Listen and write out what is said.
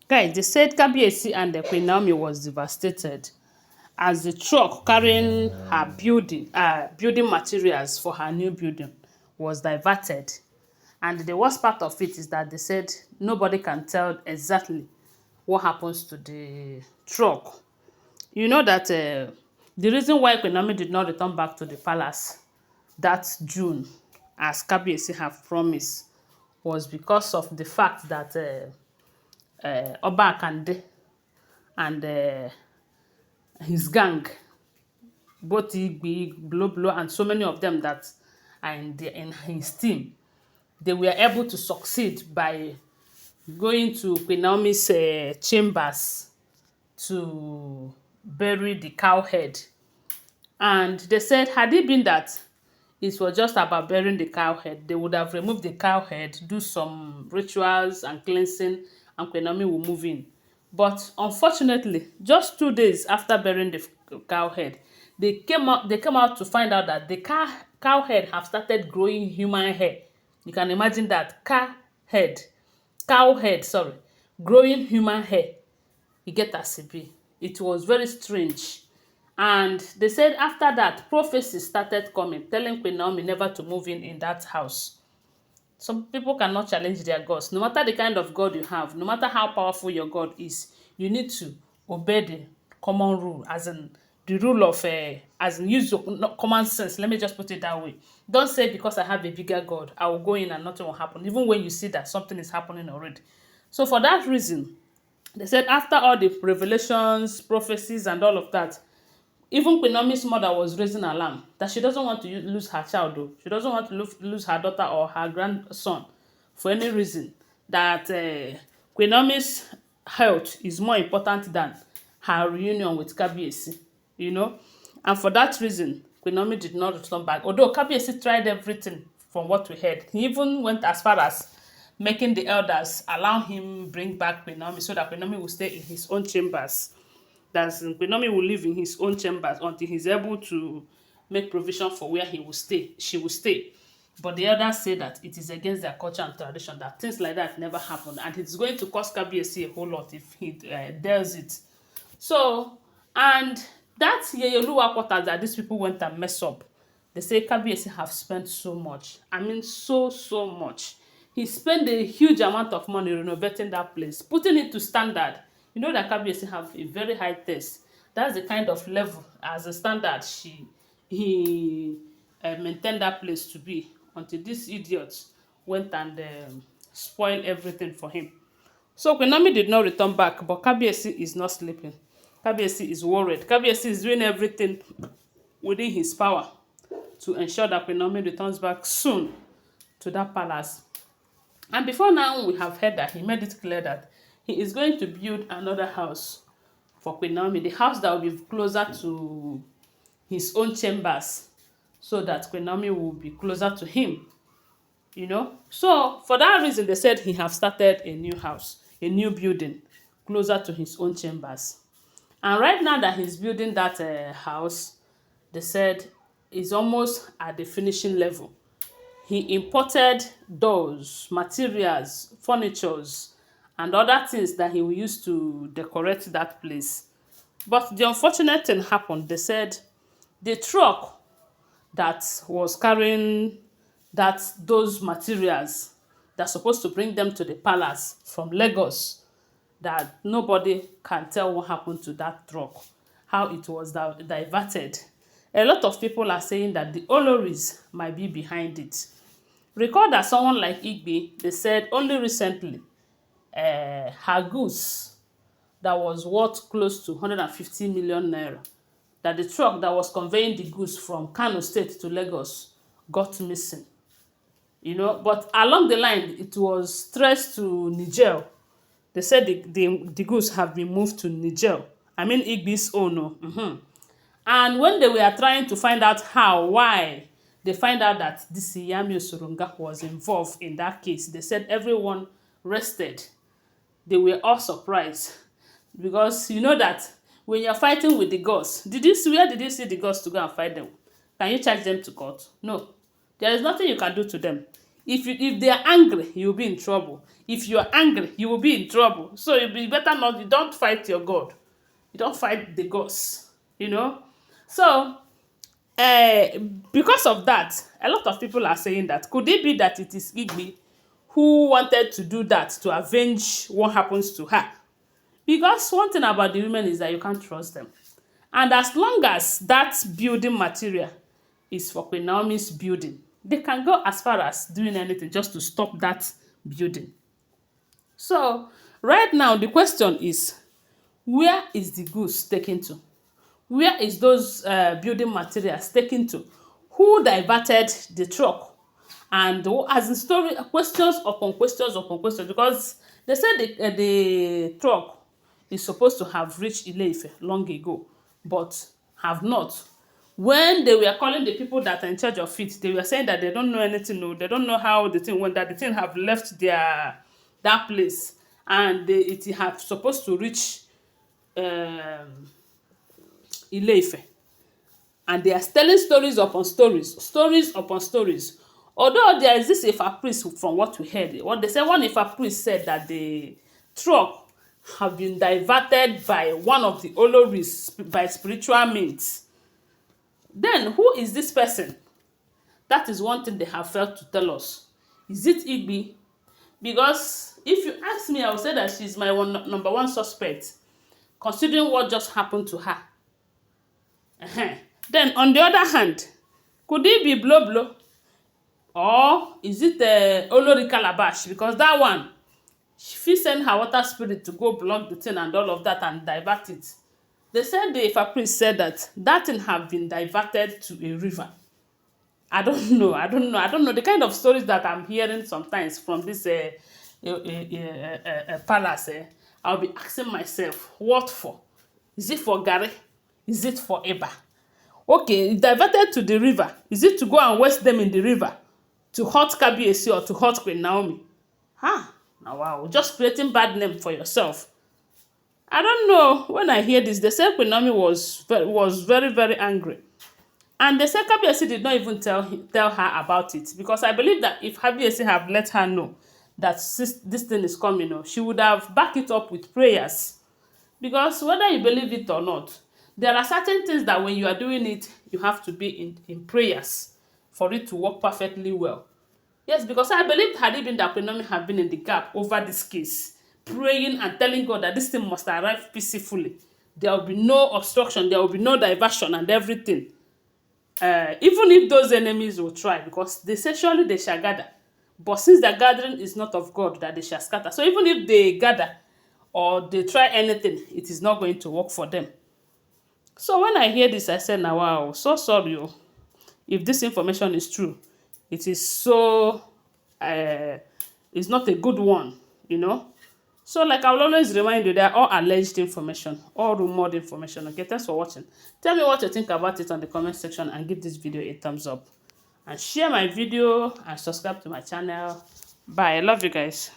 Guys, they said Kabiyesi and Queen Naomi was devastated as the truck carrying her building materials for her new building was diverted. And the worst part of it is that they said nobody can tell exactly what happens to the truck. You know that the reason why Queen Naomi did not return back to the palace that June, as Kabiyesi have promised, was because of the fact that Oba Akande and his gang, both Igbi, Blow Blow, and so many of them that are in his team, they were able to succeed by going to Queen Naomi's chambers to bury the cow head. And they said, had it been that it was just about burying the cow head, they would have removed the cow head, do some rituals and cleansing, and Queen Naomi will move in. But unfortunately, just 2 days after burying the cow head, they came out to find out that the cow head have started growing human hair. You can imagine that cow head, sorry, growing human hair. You get as e be. It was very strange. And they said after that, prophecies started coming, telling Queen Naomi never to move in that house. Some people cannot challenge their gods. No matter the kind of God you have, no matter how powerful your God is, you need to obey the common rule, as in the rule of, as in use your common sense. Let me just put it that way. Don't say because I have a bigger God, I will go in and nothing will happen, even when you see that something is happening already. So for that reason, they said after all the revelations, prophecies, and all of that, even Queen Naomi's mother was raising alarm that she doesn't want to lose her child, though. She doesn't want to lose her daughter or her grandson for any reason. That Queen Naomi's health is more important than her reunion with Kabiyesi, you know. And for that reason, Queen Naomi did not return back. Although Kabiyesi tried everything from what we heard. He even went as far as making the elders allow him bring back Queen Naomi so that Queen Naomi will stay in his own chambers. That Queen Naomi will live in his own chambers until he's able to make provision for where he will stay, she will stay. But the elders say that it is against their culture and tradition, that things like that never happen, and it's going to cost Kabiyesi a whole lot if he does it. So, and that Yeyoluwa quarters that these people went and mess up, they say Kabiyesi have spent so much. I mean, so much. He spent a huge amount of money renovating that place, putting it to standard. You know that Kabiyesi have a very high taste. That's the kind of level as a standard he maintained that place to be, until these idiots went and spoiled everything for him. So Queen Naomi did not return back, but Kabiyesi is not sleeping. Kabiyesi is worried. Kabiyesi is doing everything within his power to ensure that Queen Naomi returns back soon to that palace. And before now, we have heard that he made it clear that he is going to build another house for Queen Naomi, the house that will be closer to his own chambers, so that Queen Naomi will be closer to him, you know. So for that reason, they said he have started a new house, a new building closer to his own chambers. And right now that he's building that house, they said is almost at the finishing level. He imported doors, materials, furnitures, and other things that he will use to decorate that place. But the unfortunate thing happened. They said the truck that was carrying those materials that's supposed to bring them to the palace from Lagos, that nobody can tell what happened to that truck, how it was diverted. A lot of people are saying that the Olories might be behind it. Recall that someone like Igbe, they said only recently, her goose that was worth close to 150 million naira, that the truck that was conveying the goods from Kano State to Lagos got missing. You know, but along the line, it was traced to Niger. They said the goods have been moved to Niger. I mean, Igbe's own. And when they were trying to find out why, they find out that this Yami Osurunga was involved in that case. They said everyone rested. They were all surprised. Because you know that when you're fighting with the gods, where did you see the gods to go and fight them? Can you charge them to court? No. There is nothing you can do to them. if they are angry, you'll be in trouble. If you are angry, you will be in trouble. So it be better not. You don't fight your God. You don't fight the gods. You know. So because of that, a lot of people are saying that could it be that it is Igbi who wanted to do that to avenge what happens to her? Because one thing about the women is that you can't trust them. And as long as that building material is for Queen Naomi's building, they can go as far as doing anything just to stop that building. So right now the question is, where is the goods taken to? Where is those building materials taken to? Who diverted the truck? And as the story, questions upon questions upon questions, because they said the truck is supposed to have reached Ile-Ife long ago, but have not. When they were calling the people that are in charge of it, they were saying that they don't know anything, no, they don't know how the thing went, that the thing have left that place, and it have supposed to reach Ile-Ife. And they are telling stories upon stories, stories upon stories. Although there is this Ifa priest, from what we heard, what they said, one Ifa priest said that the truck have been diverted by one of the oloris by spiritual means. Then who is this person? That is one thing they have failed to tell us. Is it Igbi? Because if you ask me, I will say that she's my number one suspect, considering what just happened to her. Then on the other hand, could it be blow blow? Or is it olori calabash? Because that one, she send her water spirit to go block the thing and all of that and divert it. They said the Ifa priest said that thing have been diverted to a river. I don't know. The kind of stories that I'm hearing sometimes from this palace. I'll be asking myself, what for? Is it for Gary? Is it for Eba? Okay, diverted to the river. Is it to go and waste them in the river? To hurt Kabiyesi or to hurt Queen Naomi? Now wow, just creating bad name for yourself. I don't know. When I hear this, they said Queen Naomi was very, very angry. And they said Kabiyesi did not even tell her about it. Because I believe that if Kabiyesi have let her know that this thing is coming, she would have backed it up with prayers. Because whether you believe it or not, there are certain things that when you are doing it, you have to be in prayers for it to work perfectly well. Yes, because I believe had it been that Queen Naomi have been in the gap over this case, praying and telling God that this thing must arrive peacefully. There will be no obstruction, there will be no diversion and everything. Even if those enemies will try, because they say surely they shall gather. But since the gathering is not of God, that they shall scatter. So even if they gather or they try anything, it is not going to work for them. So when I hear this, I said, now wow, so sorry. If this information is true, it is so, it's not a good one, So like I will always remind you, they are all alleged information, all rumored information. Okay, thanks for watching. Tell me what you think about it on the comment section and give this video a thumbs up. And share my video and subscribe to my channel. Bye. I love you guys.